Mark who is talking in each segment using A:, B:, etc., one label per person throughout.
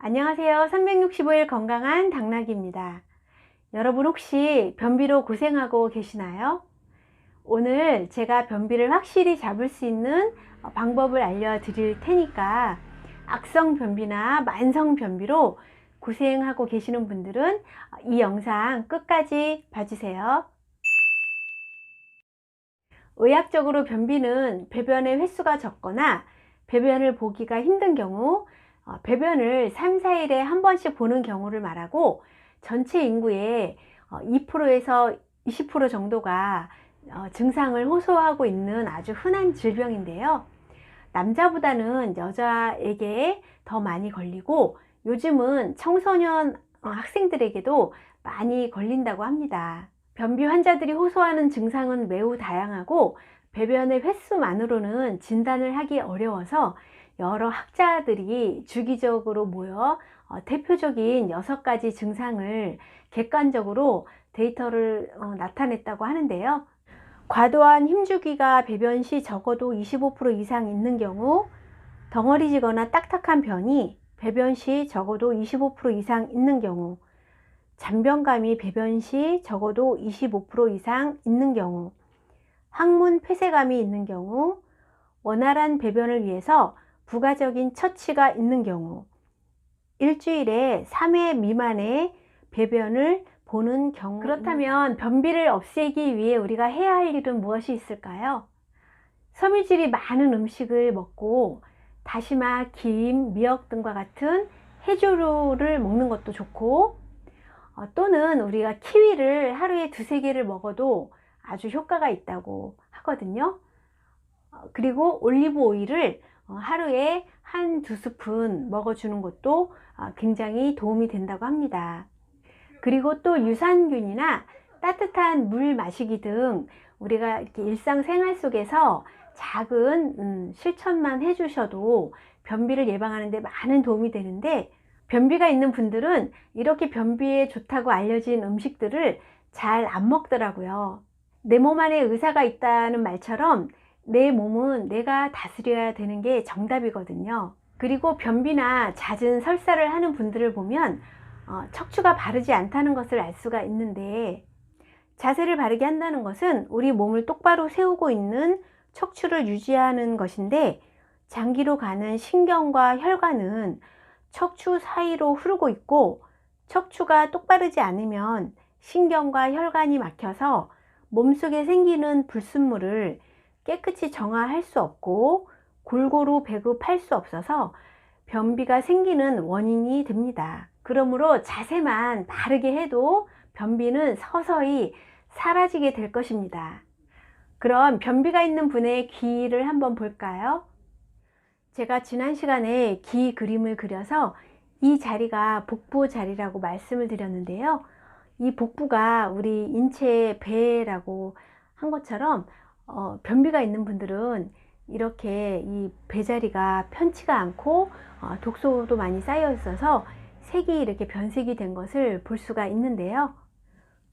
A: 안녕하세요. 365일 건강한 당나귀입니다. 여러분 혹시 변비로 고생하고 계시나요? 오늘 제가 변비를 확실히 잡을 수 있는 방법을 알려드릴 테니까 악성 변비나 만성 변비로 고생하고 계시는 분들은 이 영상 끝까지 봐주세요. 의학적으로 변비는 배변의 횟수가 적거나 배변을 보기가 힘든 경우, 배변을 3, 4일에 한 번씩 보는 경우를 말하고, 전체 인구의 2%에서 20% 정도가 증상을 호소하고 있는 아주 흔한 질병인데요. 남자보다는 여자에게 더 많이 걸리고, 요즘은 청소년 학생들에게도 많이 걸린다고 합니다. 변비 환자들이 호소하는 증상은 매우 다양하고 배변의 횟수만으로는 진단을 하기 어려워서 여러 학자들이 주기적으로 모여 대표적인 6가지 증상을 객관적으로 데이터를 나타냈다고 하는데요. 과도한 힘주기가 배변 시 적어도 25% 이상 있는 경우, 덩어리지거나 딱딱한 변이 배변 시 적어도 25% 이상 있는 경우, 잔변감이 배변 시 적어도 25% 이상 있는 경우, 항문 폐쇄감이 있는 경우, 원활한 배변을 위해서 부가적인 처치가 있는 경우, 일주일에 3회 미만의 배변을 보는 경우. 그렇다면 변비를 없애기 위해 우리가 해야 할 일은 무엇이 있을까요? 섬유질이 많은 음식을 먹고 다시마, 김, 미역 등과 같은 해조류를 먹는 것도 좋고, 또는 우리가 키위를 하루에 2~3개를 먹어도 아주 효과가 있다고 하거든요. 그리고 올리브 오일을 하루에 1~2스푼 먹어주는 것도 굉장히 도움이 된다고 합니다. 그리고 또 유산균이나 따뜻한 물 마시기 등 우리가 이렇게 일상생활 속에서 작은 실천만 해주셔도 변비를 예방하는 데 많은 도움이 되는데, 변비가 있는 분들은 이렇게 변비에 좋다고 알려진 음식들을 잘 안 먹더라고요. 내 몸 안에 의사가 있다는 말처럼 내 몸은 내가 다스려야 되는 게 정답이거든요. 그리고 변비나 잦은 설사를 하는 분들을 보면 척추가 바르지 않다는 것을 알 수가 있는데, 자세를 바르게 한다는 것은 우리 몸을 똑바로 세우고 있는 척추를 유지하는 것인데, 장기로 가는 신경과 혈관은 척추 사이로 흐르고 있고, 척추가 똑바르지 않으면 신경과 혈관이 막혀서 몸속에 생기는 불순물을 깨끗이 정화할 수 없고 골고루 배급할 수 없어서 변비가 생기는 원인이 됩니다. 그러므로 자세만 바르게 해도 변비는 서서히 사라지게 될 것입니다. 그럼 변비가 있는 분의 귀를 한번 볼까요? 제가 지난 시간에 귀 그림을 그려서 이 자리가 복부 자리라고 말씀을 드렸는데요. 이 복부가 우리 인체의 배라고 한 것처럼 변비가 있는 분들은 이렇게 이 배자리가 편치가 않고 독소도 많이 쌓여 있어서 색이 이렇게 변색이 된 것을 볼 수가 있는데요.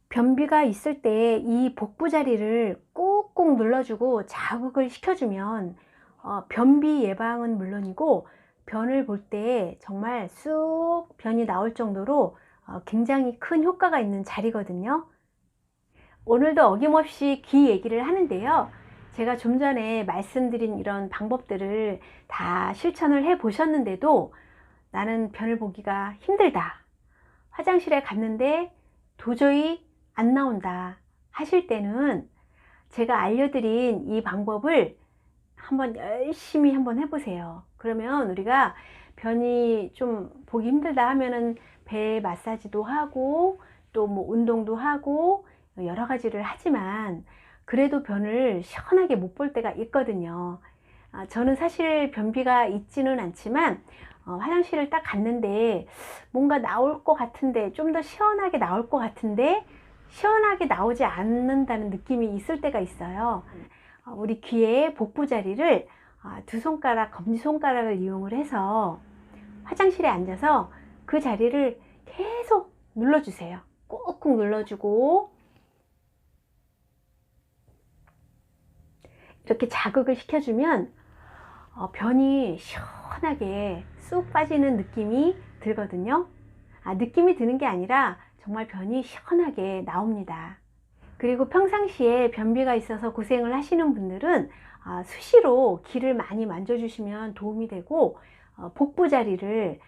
A: 변비가 있을 때 이 복부 자리를 꾹꾹 눌러주고 자극을 시켜주면 변비 예방은 물론이고 변을 볼 때 정말 쑥 변이 나올 정도로 굉장히 큰 효과가 있는 자리거든요. 오늘도 어김없이 귀 얘기를 하는데요. 제가 좀 전에 말씀드린 이런 방법들을 다 실천을 해 보셨는데도 나는 변을 보기가 힘들다, 화장실에 갔는데 도저히 안 나온다 하실 때는 제가 알려드린 이 방법을 한번 열심히 한번 해보세요. 그러면 우리가 변이 좀 보기 힘들다 하면은 배 마사지도 하고 또 뭐 운동도 하고 여러 가지를 하지만 그래도 변을 시원하게 못 볼 때가 있거든요. 저는 사실 변비가 있지는 않지만 화장실을 딱 갔는데 뭔가 나올 것 같은데, 좀 더 시원하게 나올 것 같은데 시원하게 나오지 않는다는 느낌이 있을 때가 있어요. 우리 귀의 복부 자리를 2손가락, 검지손가락을 이용을 해서 화장실에 앉아서 그 자리를 계속 눌러주세요. 꾹꾹 눌러주고 이렇게 자극을 시켜주면 변이 시원하게 쑥 빠지는 느낌이 들거든요. 느낌이 드는 게 아니라 정말 변이 시원하게 나옵니다. 그리고 평상시에 변비가 있어서 고생을 하시는 분들은 수시로 기를 많이 만져주시면 도움이 되고, 복부 자리를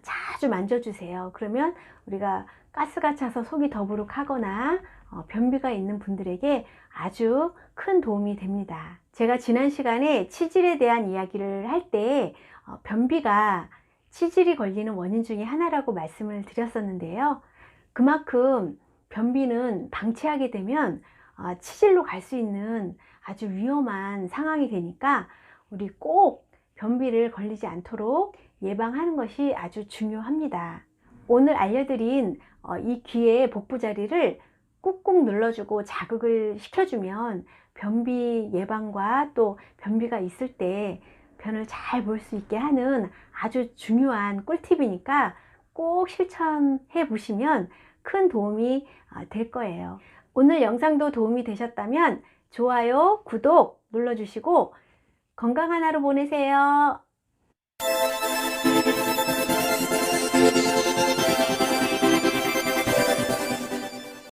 A: 자주 만져주세요. 그러면 우리가 가스가 차서 속이 더부룩하거나 변비가 있는 분들에게 아주 큰 도움이 됩니다. 제가 지난 시간에 치질에 대한 이야기를 할 때 변비가 치질이 걸리는 원인 중에 하나라고 말씀을 드렸었는데요. 그만큼 변비는 방치하게 되면 치질로 갈 수 있는 아주 위험한 상황이 되니까 우리 꼭 변비를 걸리지 않도록 예방하는 것이 아주 중요합니다. 오늘 알려드린 이 귀의 복부 자리를 꾹꾹 눌러주고 자극을 시켜주면 변비 예방과 또 변비가 있을 때 변을 잘 볼 수 있게 하는 아주 중요한 꿀팁이니까 꼭 실천해 보시면 큰 도움이 될 거예요. 오늘 영상도 도움이 되셨다면 좋아요, 구독 눌러주시고 건강한 하루 보내세요.